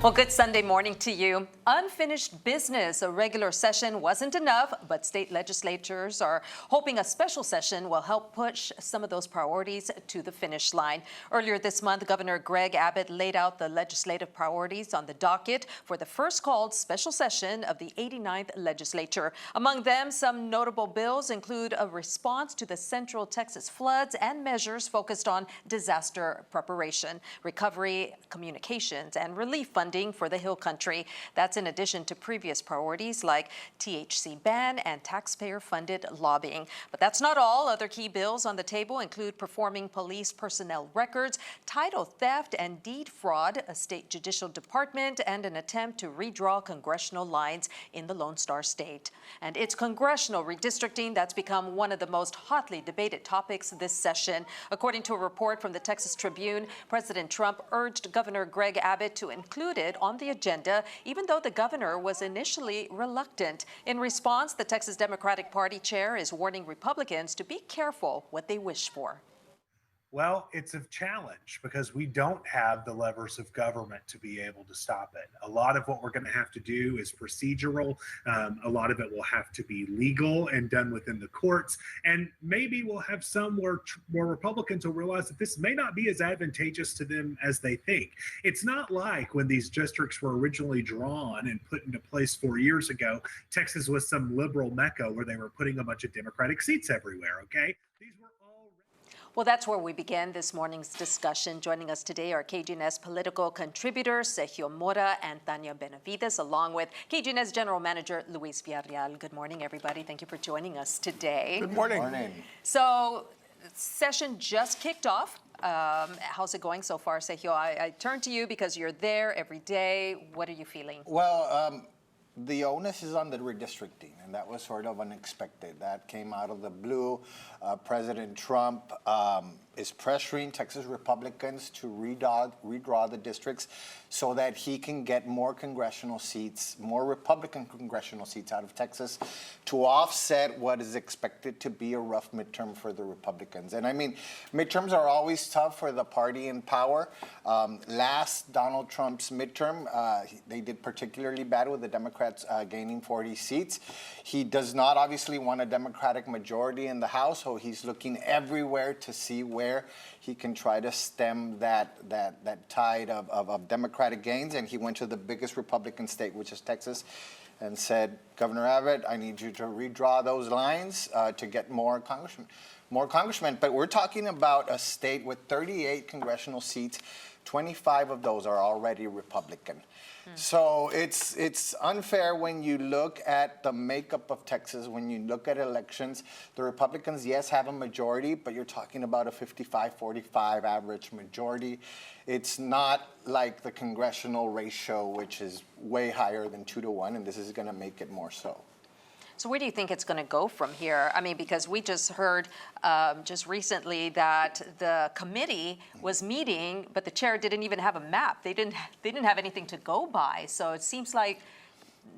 Well, good Sunday morning to you. Unfinished business. A regular session wasn't enough, but state legislators are hoping a special session will help push some of those priorities to the finish line. Earlier this month, Governor Greg Abbott laid out the legislative priorities on the docket for the first called special session of the 89th legislature. Among them, some notable bills include a response to the Central Texas floods and measures focused on disaster preparation, recovery, communications, and relief funding for the Hill Country. That's in addition to previous priorities like THC ban and taxpayer-funded lobbying. But that's not all. Other key bills on the table include performing police personnel records, title theft and deed fraud, a state judicial department, and an attempt to redraw congressional lines in the Lone Star State. And it's congressional redistricting that's become one of the most hotly debated topics this session. According to a report from the Texas Tribune, President Trump urged Governor Greg Abbott to include it on the agenda, even though the governor was initially reluctant. In response, the Texas Democratic Party chair is warning Republicans to be careful what they wish for. Well, it's a challenge because we don't have the levers of government to be able to stop it. A lot of what we're going to have to do is procedural. A lot of it will have to be legal and done within the courts. And maybe we'll have some where Republicans will realize that this may not be as advantageous to them as they think. It's not like when these districts were originally drawn and put into place 4 years ago, Texas was some liberal mecca where they were putting a bunch of Democratic seats everywhere, okay? These were all... Well, that's where we began this morning's discussion. Joining us today are KGNS political contributors Sergio Mora and Tanya Benavides, along with KGNS General Manager Luis Villarreal. Good morning, everybody. Thank you for joining us today. Good morning. Good morning. So, session just kicked off. How's it going so far, Sergio? I turn to you because you're there every day. What are you feeling? Well, the onus is on the redistricting, and that was sort of unexpected. That came out of the blue. President Trump is pressuring Texas Republicans to redraw the districts so that he can get more congressional seats, more Republican congressional seats out of Texas to offset what is expected to be a rough midterm for the Republicans. And I mean, midterms are always tough for the party in power. Last Donald Trump's midterm, they did particularly bad with the Democrats gaining 40 seats. He does not obviously want a Democratic majority in the House, so he's looking everywhere to see where he can try to stem that tide of Democratic gains. And he went to the biggest Republican state, which is Texas, and said, Governor Abbott, I need you to redraw those lines to get more congressmen. But we're talking about a state with 38 congressional seats. 25 of those are already Republican. So it's unfair when you look at the makeup of Texas, when you look at elections. The Republicans, yes, have a majority, but you're talking about a 55-45 average majority. It's not like the congressional ratio, which is way higher than 2-1, and this is going to make it more so. So where do you think it's going to go from here? I mean, because we just heard just recently that the committee was meeting, but the chair didn't even have a map. They didn't have anything to go by. So it seems like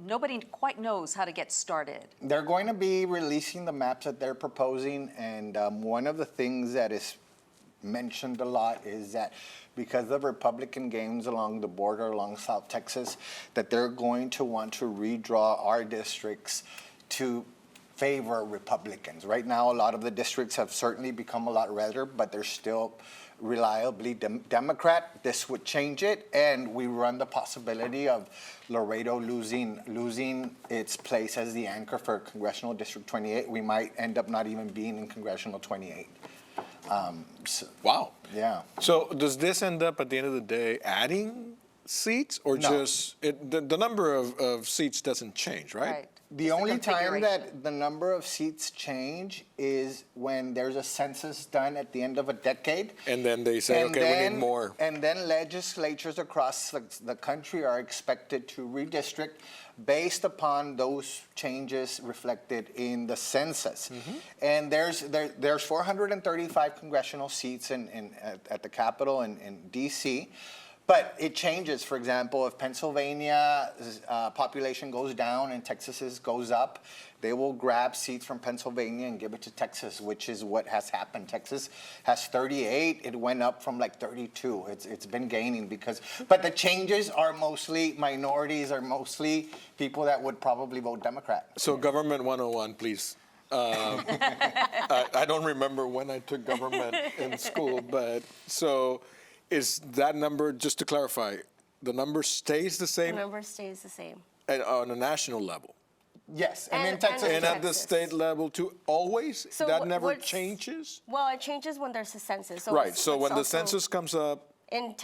nobody quite knows how to get started. They're going to be releasing the maps that they're proposing, and one of the things that is mentioned a lot is that because of Republican gains along the border, along South Texas, that they're going to want to redraw our districts to favor Republicans. Right now, a lot of the districts have certainly become a lot redder, but they're still reliably Democrat. This would change it, and we run the possibility of Laredo losing its place as the anchor for Congressional District 28. We might end up not even being in Congressional 28. Wow. Yeah. So does this end up at the end of the day adding seats, or No. just the number of seats doesn't change, right? The only time that the number of seats change is when there's a census done at the end of a decade. And then they say, okay, we need more. And then legislatures across the country are expected to redistrict based upon those changes reflected in the census. And there's 435 congressional seats at the Capitol in D.C., But it changes. For example, if Pennsylvania's population goes down and Texas's goes up, they will grab seats from Pennsylvania and give it to Texas, which is what has happened. Texas has 38. It went up from like 32. It's been gaining but the changes are mostly minorities, are mostly people that would probably vote Democrat. So government 101, please. I don't remember when I took government in school, but so is that number, just to clarify, the number stays the The same number stays the same. on a national level? Yes, and in And- Texas, and And at the Texas. state level too, always? So That what- never what's- changes? Well, it changes when there's a census. So Right, it's- so it's when the also census comes up, in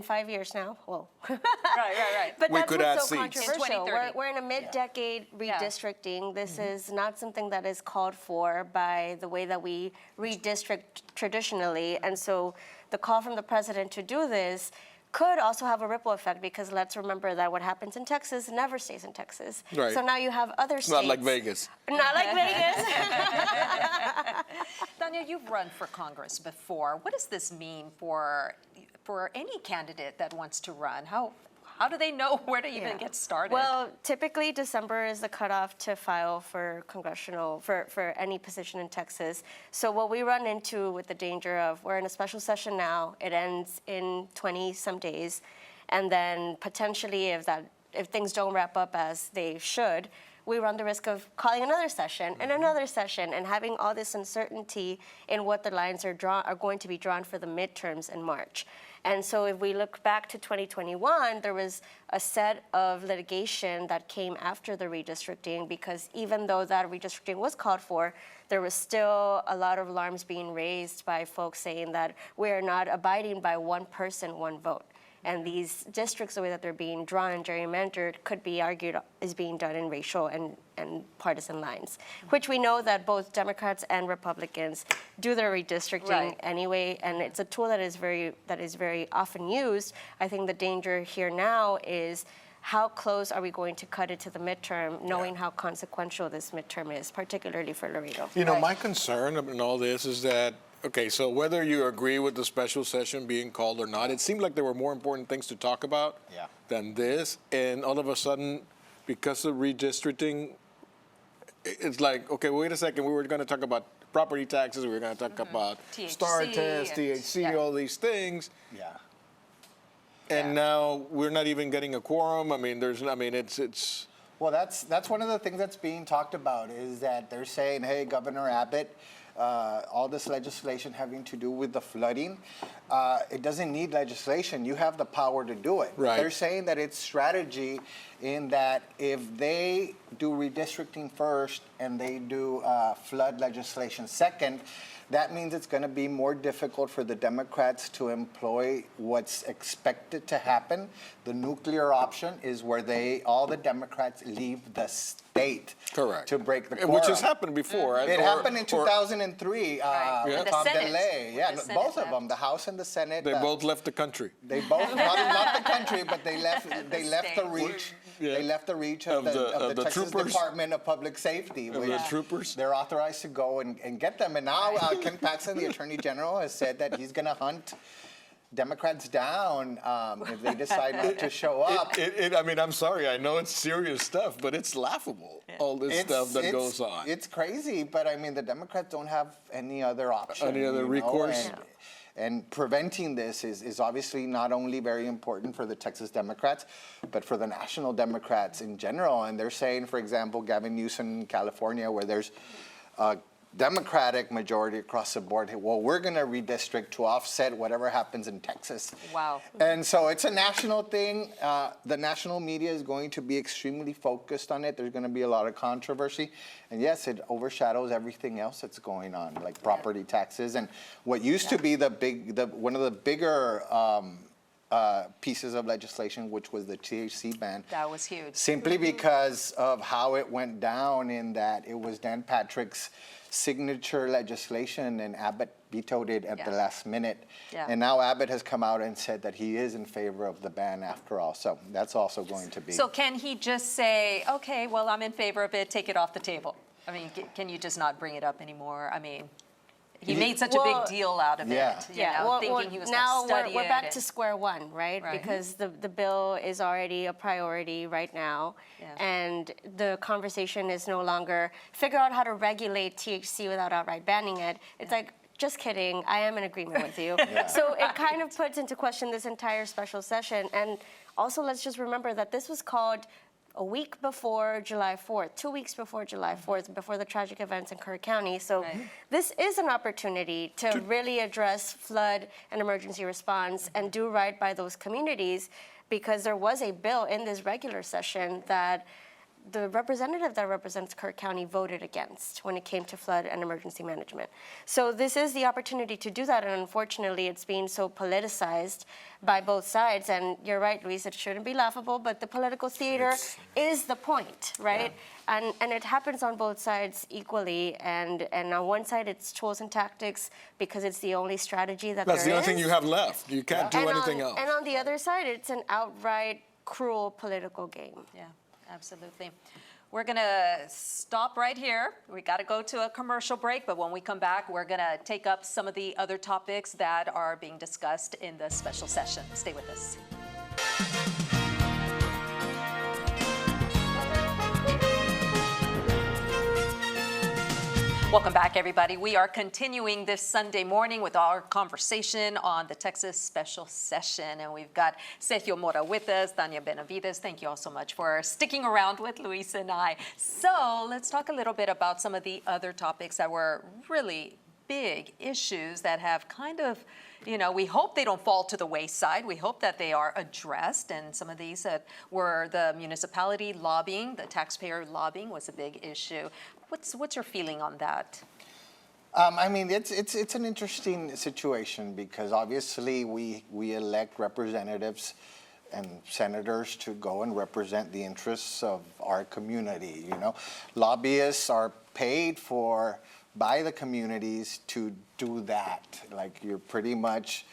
5 years now, well. Right. But We that's could what's add so seats. In controversial. 2030. We're in a mid-decade redistricting. This is not something that is called for by the way that we redistrict traditionally. And so the call from the president to do this could also have a ripple effect, because let's remember that what happens in Texas never stays in Texas. Right. So now you have other states. not like Vegas. Not like Vegas. Tanya, you've run for Congress before. What does this mean for any candidate that wants to run? How do they know where to even get started? Well, typically December is the cutoff to file for for any position in Texas. So what we run into with the danger of, we're in a special session now, it ends in 20-some days, and then potentially if things don't wrap up as they should, we run the risk of calling another session and another session and having all this uncertainty in what the lines are going to be drawn for the midterms in March. And so if we look back to 2021, there was a set of litigation that came after the redistricting, because even though that redistricting was called for, there was still a lot of alarms being raised by folks saying that we are not abiding by one person, one vote. And these districts, the way that they're being drawn and gerrymandered, could be argued is being done in racial and partisan lines, which we know that both Democrats and Republicans do their redistricting Right. anyway, and it's a tool that is very often used. I think the danger here now is how close are we going to cut it to the midterm, knowing how consequential this midterm is, particularly for Laredo. You know, my concern in all this is that, okay, so whether you agree with the special session being called or not, it seemed like there were more important things to talk about than this. And all of a sudden, because of redistricting, it's like, okay, wait a second, we were going to talk about property taxes, we were going to talk about THC STAR test, and- THC, yeah. all these things. yeah. And now we're not even getting a quorum. I mean, it's. Well, that's one of the things that's being talked about, is that they're saying, hey, Governor Abbott, all this legislation having to do with the flooding, it doesn't need legislation. You have the power to do it. Right. They're saying that it's strategy, in that if they do redistricting first and they do flood legislation second, that means it's going to be more difficult for the Democrats to employ what's expected to happen. The nuclear option is where all the Democrats leave the state. Correct. To break the quorum. Which has happened before. Right? It happened in Or 2003. Right. Yeah. The Tom Senate. DeLay. Yeah, The Senate both of left. them, the House and the Senate. They both left the country. They both, not the country, but they left the state. reach. Yeah. They left the reach of the Texas troopers. Department of Public Safety. Of the which troopers. They're authorized to go and get them. And now Ken Paxton, the Attorney General, has said that he's going to hunt Democrats down if they decide not to show up. I mean, I'm sorry. I know it's serious stuff, but it's laughable. All this stuff that goes on. It's crazy, but I mean, the Democrats don't have any other option. Any other recourse? And preventing this is obviously not only very important for the Texas Democrats, but for the national Democrats in general. And they're saying, for example, Gavin Newsom in California, where there's a Democratic majority across the board, well, we're going to redistrict to offset whatever happens in Texas. Wow. And so it's a national thing. The national media is going to be extremely focused on it. There's going to be a lot of controversy. And yes, it overshadows everything else that's going on, like property taxes and what used to be one of the bigger pieces of legislation, which was the THC ban. That was huge. Simply because of how it went down, in that it was Dan Patrick's signature legislation, and Abbott vetoed it at the last minute. Yeah. And now Abbott has come out and said that he is in favor of the ban after all. So that's also going to be. So can he just say, okay, well, I'm in favor of it, take it off the table? I mean, can you just not bring it up anymore? I mean, he made such a big Well, deal out of yeah. it, you know, thinking he was going now to study we're back it. to square one, right? Right. Because the bill is already a priority right now, Yeah. and the conversation is no longer figure out how to regulate THC without outright banning it. It's like, just kidding, I am in agreement with you. So it kind of puts into question this entire special session. And also, let's just remember that this was called a week before July 4th, 2 weeks before July 4th, before the tragic events in Kerr County. So Right. this is an opportunity to really address flood and emergency response and do right by those communities, because there was a bill in this regular session that the representative that represents Kerr County voted against when it came to flood and emergency management. So this is the opportunity to do that, and unfortunately it's being so politicized by both sides. And you're right, Luis, it shouldn't be laughable, but the political theater is the point, right? And it happens on both sides equally, and on one side it's tools and tactics because it's the only strategy that That's there the only is. thing you have left. You can't do And anything on, else. And on the other side, it's an outright cruel political game. Yeah, absolutely. We're going to stop right here. We got to go to a commercial break, but when we come back, we're going to take up some of the other topics that are being discussed in the special session. Stay with us. Welcome back, everybody. We are continuing this Sunday morning with our conversation on the Texas special session. And we've got Sergio Mora with us, Tanya Benavides. Thank you all so much for sticking around with Luis and I. So let's talk a little bit about some of the other topics that were really big issues that have kind of, you know, we hope they don't fall to the wayside. We hope that they are addressed. And some of these were the municipality lobbying, the taxpayer lobbying was a big issue. What's your feeling on that? I mean, it's an interesting situation because obviously we elect representatives and senators to go and represent the interests of our community. You know, lobbyists are paid for by the communities to do that. Like, you're pretty much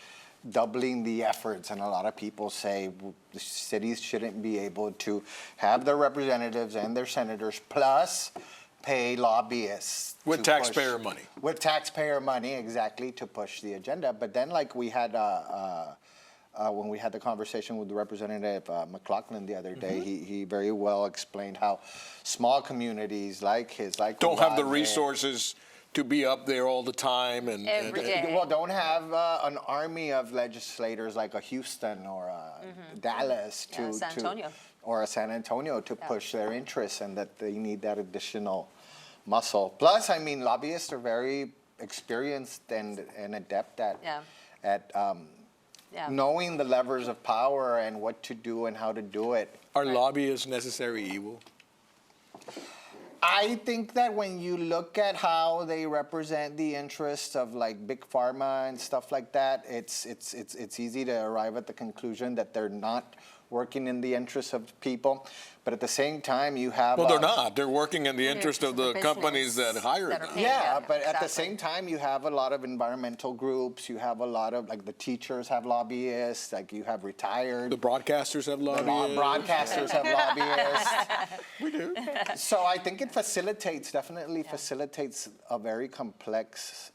doubling the efforts, and a lot of people say the cities shouldn't be able to have their representatives and their senators plus pay lobbyists With to taxpayer push- money. With taxpayer money, exactly, to push the agenda. But then, like we had when we had the conversation with the Representative McLaughlin the other day, he very well explained how small communities like his, like Don't have the Uvalde, resources to be up there all the time and Every day. well, don't have an army of legislators like a Houston or a Dallas Yeah, San Antonio. or a San Antonio to push their interests, and that they need that additional muscle. Plus, I mean, lobbyists are very experienced and adept at Yeah. knowing the levers of power and what to do and how to do it. Are lobbyists necessary evil? I think that when you look at how they represent the interests of like big pharma and stuff like that, it's easy to arrive at the conclusion that they're not working in the interests of people. But at the same time, you have Well, they're not. They're working in the interest of the business companies that hire that are them. paying. Yeah, Yeah, but at the exactly. same time, you have a lot of environmental groups. You have a lot of, like, the teachers have lobbyists. Like, you have retired. The broadcasters have The lobbyists. broadcasters have lobbyists. We do. So I think it definitely facilitates a very complex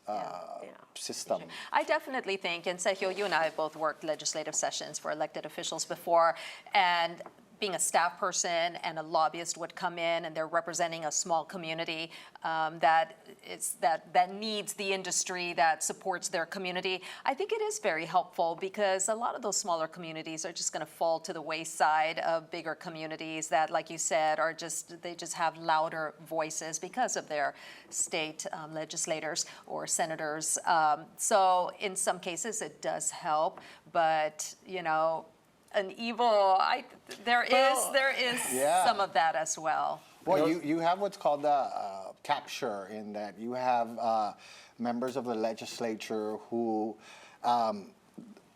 system. I definitely think, and Sergio, you and I have both worked legislative sessions for elected officials before, and being a staff person and a lobbyist would come in and they're representing a small community that needs the industry that supports their community. I think it is very helpful because a lot of those smaller communities are just going to fall to the wayside of bigger communities that, like you said, they just have louder voices because of their state legislators or senators. So in some cases it does help, but you know, an evil. There is Yeah. some of that as well. Well, you have what's called the capture, in that you have members of the legislature who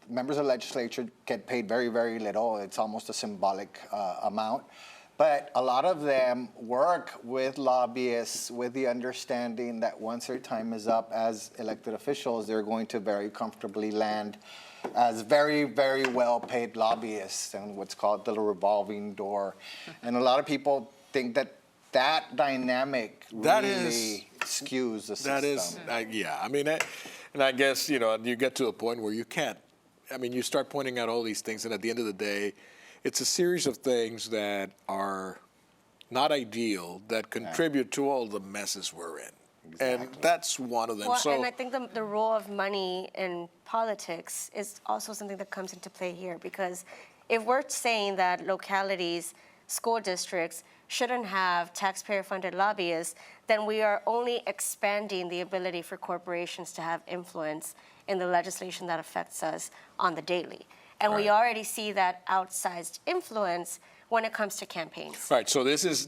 members of the legislature get paid very, very little. It's almost a symbolic amount. But a lot of them work with lobbyists with the understanding that once their time is up as elected officials, they're going to very comfortably land as very, very well-paid lobbyists and what's called the revolving door. And a lot of people think that dynamic That really is skews the system. That is, yeah. I mean, and I guess, you get to a point where you can't. I mean, you start pointing out all these things, and at the end of the day, it's a series of things that are not ideal that contribute to all the messes we're in. Exactly. And that's one of them. Well, and I think the role of money in politics is also something that comes into play here, because if we're saying that localities, school districts, shouldn't have taxpayer-funded lobbyists, then we are only expanding the ability for corporations to have influence in the legislation that affects us on the daily. And we already see that outsized influence when it comes to campaigns. Right. So this is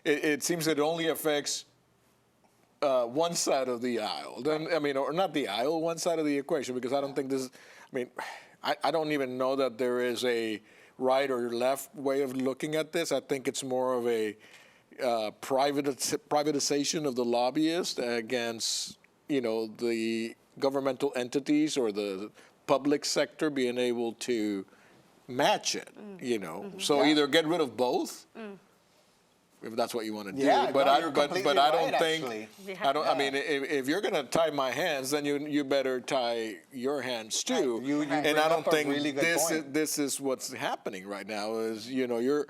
it seems that it only affects one side of the aisle. Then, I mean, or not the aisle, one side of the equation, because I don't think this. I mean, I don't even know that there is a right or left way of looking at this. I think it's more of a privatization of the lobbyist against, the governmental entities or the public sector being able to match it, So either get rid of both, if that's what you want to do. But I don't think. I don't. I mean, if you're going to tie my hands, then you better tie your hands too. And I don't think this is what's happening right now. Is you're.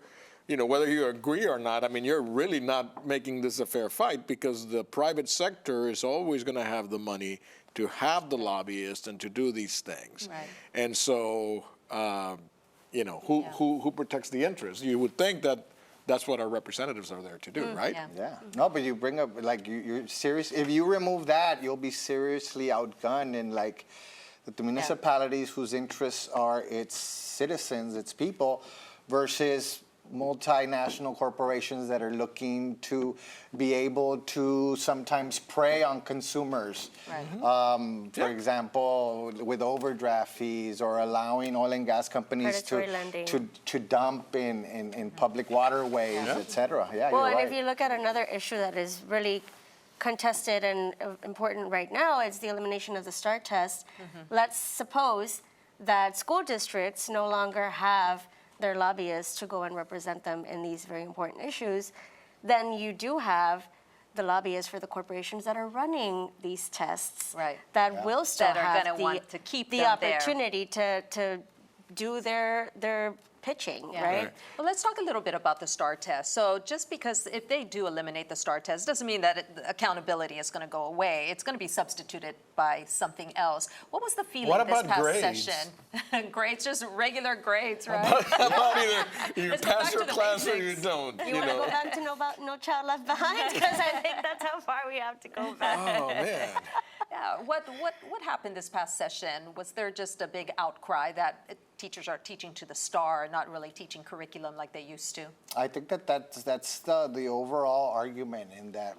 Whether you agree or not, I mean, you're really not making this a fair fight, because the private sector is always going to have the money to have the lobbyists and to do these things. Right. And so, who protects the interest? You would think that that's what our representatives are there to do, right? Yeah. No, but you bring up, you're serious. If you remove that, you'll be seriously outgunned in, the municipalities whose interests are its citizens, its people, versus multinational corporations that are looking to be able to sometimes prey on consumers. Right. For example, with overdraft fees, or allowing oil and gas companies to dump in public waterways, et cetera. Yeah, well, you're and right. if you look at another issue that is really contested and important right now, it's the elimination of the STAR test. Let's suppose that school districts no longer have their lobbyists to go and represent them in these very important issues. Then you do have the lobbyists for the corporations that are running these tests, that will still have want to keep the them opportunity to do their pitching, right? Well, let's talk a little bit about the STAR test. So just because if they do eliminate the STAR test doesn't mean that accountability is going to go away. It's going to be substituted by something else. What was the feeling this past grades? session? Grades, just regular grades, right? About either you Let's go pass back your to the class or basics. you don't. You want to go back to No Child Left Behind? Because I think that's how far we have to go back. Oh, man. Yeah. What happened this past session? Was there just a big outcry that teachers are teaching to the STAR, not really teaching curriculum like they used to? I think that's the overall argument, in that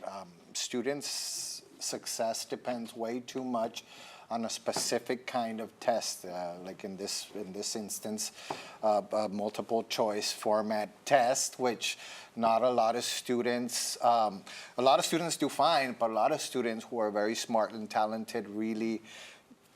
students' success depends way too much on a specific kind of test, like in this instance, a multiple choice format test, which not a lot of students do fine, but a lot of students who are very smart and talented really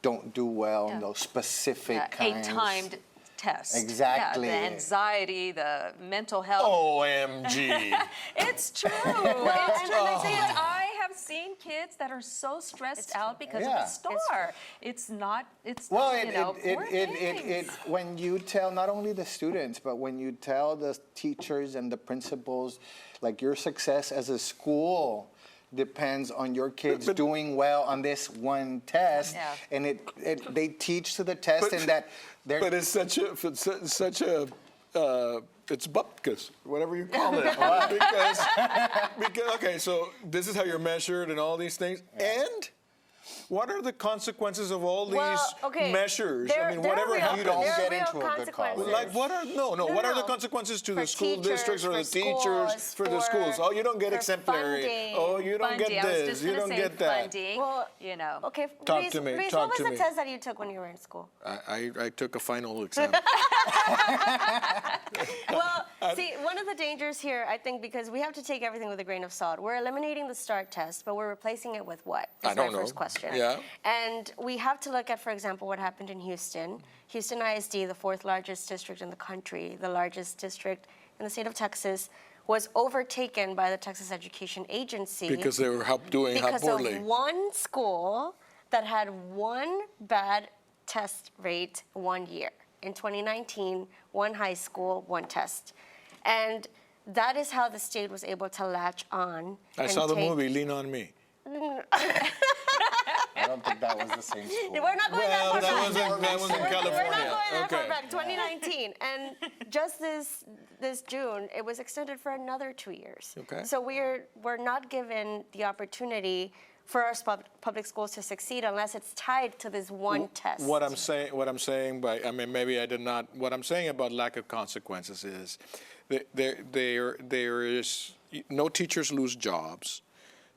don't do well in those specific kinds. 8-timed tests. Exactly. Yeah, the anxiety, the mental health. OMG. It's true. I have seen kids that are so stressed out because of the STAR. It's not. It's well, poor things. when you tell not only the students, but when you tell the teachers and the principals, like, your success as a school depends on your kids doing well on this one test, and they teach to the test, and that they're. But it's such a it's bupkis, whatever you call it, because okay, so this is how you're measured and all these things, and. What are the consequences of all these measures? I mean, whatever happens, you don't get into a good college. Like, what are what are the consequences to the school districts or the teachers for the schools? Oh, you don't get exemplary. Funding. Oh, you don't get this. You don't get that. Funding, Well, Okay. Talk to me. Reese, what was the test that you took when you were in school? I took a final exam. Well, see, one of the dangers here, I think, because we have to take everything with a grain of salt. We're eliminating the STAR test, but we're replacing it with what? I don't know. First question. Yeah. And we have to look at, for example, what happened in Houston. Houston ISD, the 4th largest district in the country, the largest district in the state of Texas, was overtaken by the Texas Education Agency Because they were doing how because poorly. of one school that had one bad test rate 1 year. In 2019, one high school, one test. And that is how the state was able to latch on. I and saw the take- movie Lean on Me. I don't think that was the same school. We're not going Well, that that far was back. in California. We're not going that Okay. far back, 2019. And just this June, it was extended for another 2 years. Okay. So we're not given the opportunity for our public schools to succeed unless it's tied to this one test. What I'm saying by, I mean, maybe I did not, what I'm saying about lack of consequences is there is, no teachers lose jobs.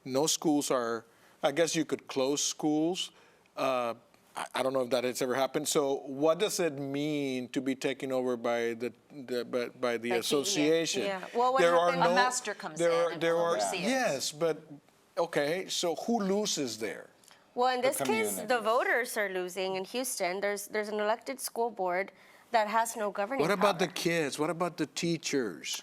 No schools are, I guess you could close schools. I don't know if that has ever happened. So what does it mean to be taken over by the association? Yeah. Well, what There are happened- no, A master comes there in are, and there will are, oversee it. yes, but, okay, so who loses there? Well, in this case, community. the voters are losing in Houston. There's an elected school board that has no governing What about the power. kids? What about the teachers?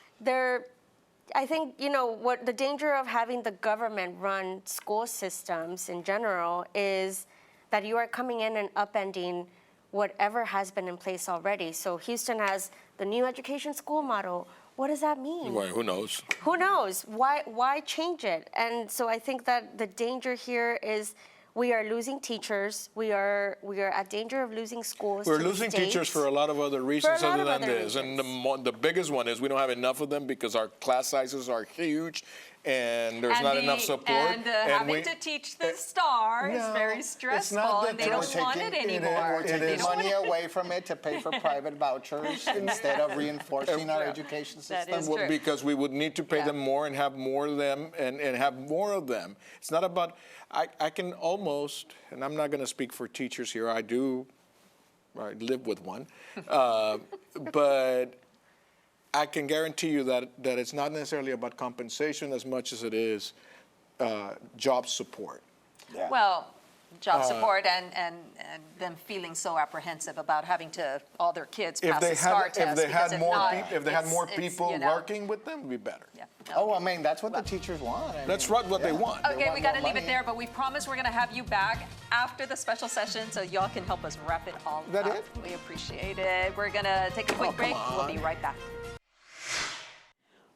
I think, what the danger of having the government run school systems in general is that you are coming in and upending whatever has been in place already. So Houston has the new education school model. What does that mean? Well, who knows? Who knows? Why change it? And so I think that the danger here is we are losing teachers. We are at danger of losing schools. We're to the losing state. teachers for a lot of other reasons lot other of than other this. And reasons. the biggest one is we don't have enough of them because our class sizes are huge and there's not enough support. And having to teach the star is No, very it's stressful, not that and they we're don't want it taking- anymore. We're It taking is. money away from it to pay for private vouchers instead of reinforcing our education That system. is Well, true. because we would need to pay Yeah. them more and have more of them and have more of them. It's not about, I can almost, and I'm not going to speak for teachers here, I live with one, but I can guarantee you that it's not necessarily about compensation as much as it is job support. Yeah. Well, job support and them feeling so apprehensive about having to, all their kids pass the STAR test. If they because had more, not, if they had more it's, people you know, working with them, it'd be better. Yeah. Oh, I mean, that's what the teachers want. I That's mean, right, what they yeah. want. Okay, want we got to more leave it money. there, but we promise we're going to have you back after the special session so y'all can help us wrap it all That up. it? We appreciate it. We're going to take a quick come break. We'll be on. right back.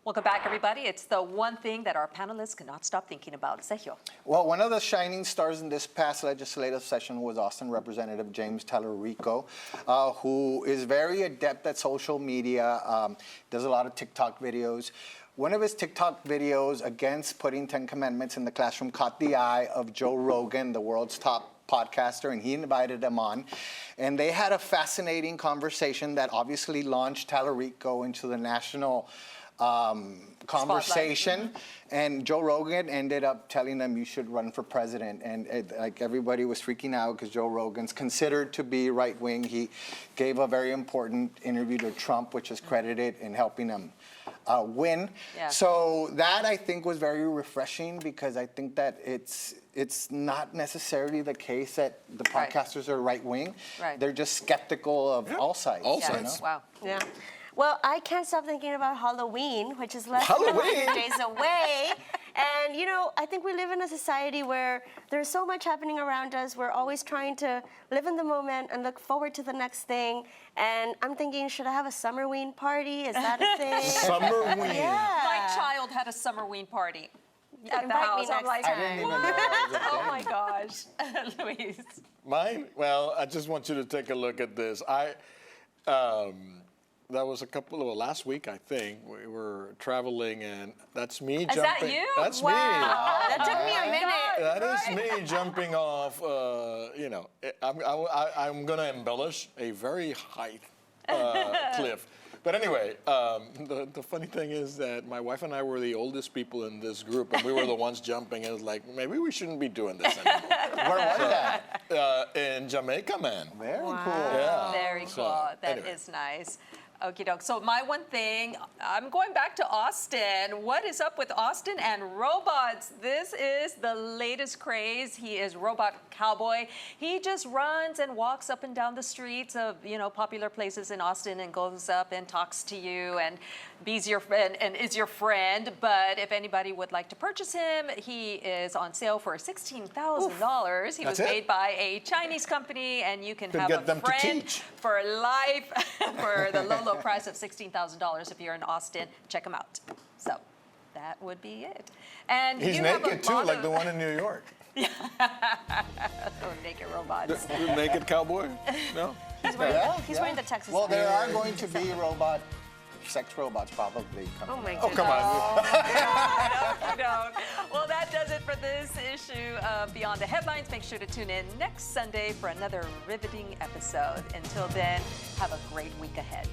Welcome back, everybody. It's the one thing that our panelists cannot stop thinking about. Sergio. Well, one of the shining stars in this past legislative session was Austin Representative James Tallarico, who is very adept at social media, does a lot of TikTok videos. One of his TikTok videos against putting 10 Commandments in the classroom caught the eye of Joe Rogan, the world's top podcaster, and he invited him on. And they had a fascinating conversation that obviously launched Tallarico into the national conversation. And Joe Rogan ended up telling them you should run for president. And like everybody was freaking out because Joe Rogan's considered to be right wing. He gave a very important interview to Trump, which is credited in helping him win. Yeah. So that I think was very refreshing because I think that it's not necessarily the case that the Right. podcasters are right wing. Right. They're just skeptical of all sides. All you sides. know? Wow. Yeah. Well, I can't stop thinking about Halloween, which is less than Halloween? 100 days away. And, I think we live in a society where there's so much happening around us. We're always trying to live in the moment and look forward to the next thing. And I'm thinking, should I have a Summerween party? Is that a thing? Summerween. Yeah. My child had a summerween party at the Invite me house. I'm next like, I didn't even know that was a oh thing. my gosh, Luis. Mine? Well, I just want you to take a look at this. That was last week, I think. We were traveling, and that's me jumping. that you? That's Wow. me. That took me a minute. That is me jumping off. I'm going to embellish a very high cliff. But anyway, the funny thing is that my wife and I were the oldest people in this group, and we were the ones jumping. And it was like, maybe we shouldn't be doing this anymore. Where was that? In Jamaica, man. Very Wow. cool. Yeah. Very So, cool. That is anyway. nice. Okie doke. So my one thing, I'm going back to Austin. What is up with Austin and robots? This is the latest craze. He is Robot Cowboy. He just runs and walks up and down the streets of, popular places in Austin and goes up and talks to you and is your friend. But if anybody would like to purchase him, he is on sale for $16,000. He was made by a Chinese company, and you can have a friend for life for the low price of $16,000 if you're in Austin. Check him out. So that would be it. And he's naked too, like the one in New York. Or naked robots. The naked cowboy? No? He's wearing the Texas. Well, there are going to be sex robots probably coming. Oh my Oh, goodness. come on. No. Well, that does it for this issue of Beyond the Headlines. Make sure to tune in next Sunday for another riveting episode. Until then, have a great week ahead.